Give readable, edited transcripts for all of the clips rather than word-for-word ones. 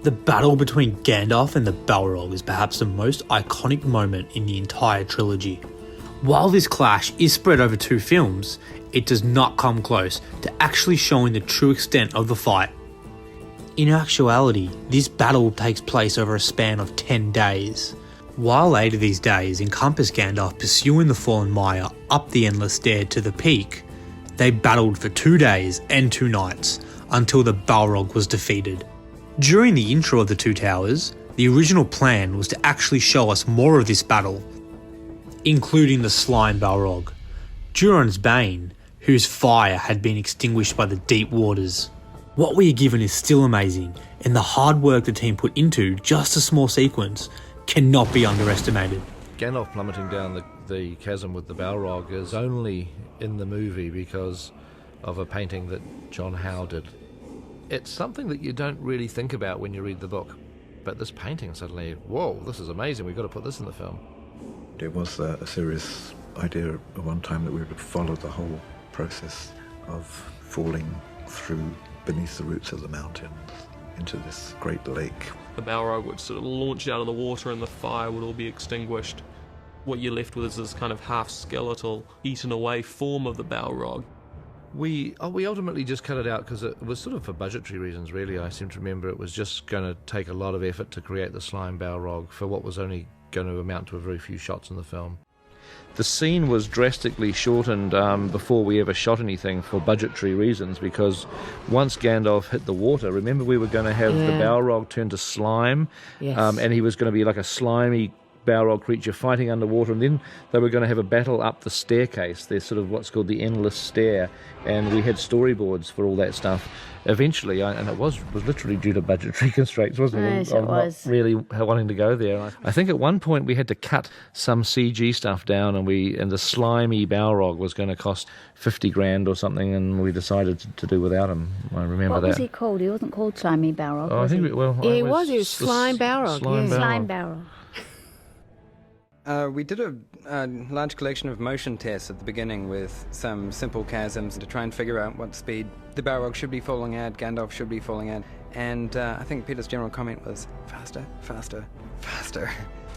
The battle between Gandalf and the Balrog is perhaps the most iconic moment in the entire trilogy. While this clash is spread over 2 films, it does not come close to actually showing the true extent of the fight. In actuality, this battle takes place over a span of 10 days. While 8 of these days encompass Gandalf pursuing the fallen Maya up the endless stair to the peak, they battled for 2 days and 2 nights until the Balrog was defeated. During the intro of the Two Towers, the original plan was to actually show us more of this battle, including the slime Balrog, Durin's Bane, whose fire had been extinguished by the deep waters. What we are given is still amazing, and the hard work the team put into just a small sequence cannot be underestimated. Gandalf plummeting down the chasm with the Balrog is only in the movie because of a painting that John Howe did. It's something that you don't really think about when you read the book, but this painting suddenly, whoa, this is amazing, we've got to put this in the film. It was a serious idea at one time that we would follow the whole process of falling through beneath the roots of the mountains into this great lake. The Balrog would sort of launch out of the water and the fire would all be extinguished. What you're left with is this kind of half-skeletal, eaten away form of the Balrog. We ultimately just cut it out because it was sort of for budgetary reasons, really. I seem to remember it was just going to take a lot of effort to create the slime Balrog for what was only going to amount to a very few shots in the film. The scene was drastically shortened before we ever shot anything for budgetary reasons, because once Gandalf hit the water, remember we were going to have the Balrog turn to slime, and he was going to be like a slimy Balrog creature fighting underwater, and then they were going to have a battle up the staircase. There's sort of what's called the endless stair, and we had storyboards for all that stuff. Eventually, and it was literally due to budgetary constraints, wasn't it? Yes, it was. Not really wanting to go there. I think at one point we had to cut some CG stuff down, and the slimy Balrog was going to cost 50 grand or something, and we decided to do without him. I remember that. What was he called? He wasn't called Slimy Balrog. Oh, I think he? He was Slime Balrog. Slime Balrog. We did a large collection of motion tests at the beginning with some simple chasms to try and figure out what speed the Balrog should be falling at, Gandalf should be falling at, and I think Peter's general comment was, faster, faster, faster.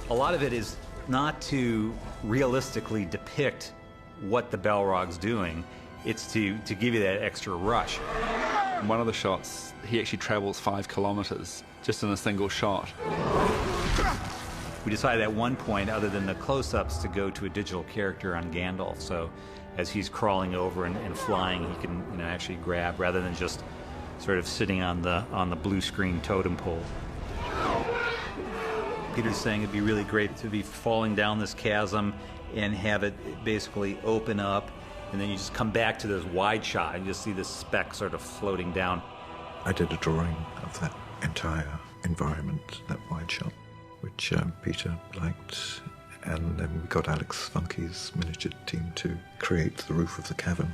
A lot of it is not to realistically depict what the Balrog's doing, it's to give you that extra rush. In one of the shots, he actually travels 5 kilometers just in a single shot. We decided at one point, other than the close-ups, to go to a digital character on Gandalf, so as he's crawling over and flying, he can actually grab rather than just sort of sitting on the blue screen totem pole. Peter's saying it'd be really great to be falling down this chasm and have it basically open up, and then you just come back to this wide shot and you just see this speck sort of floating down. I did a drawing of that entire environment, that wide shot, which Peter liked, and then we got Alex Funke's miniature team to create the roof of the cavern.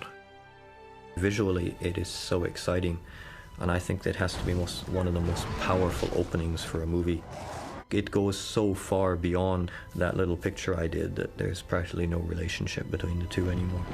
Visually, it is so exciting, and I think that has to be one of the most powerful openings for a movie. It goes so far beyond that little picture I did that there's practically no relationship between the two anymore.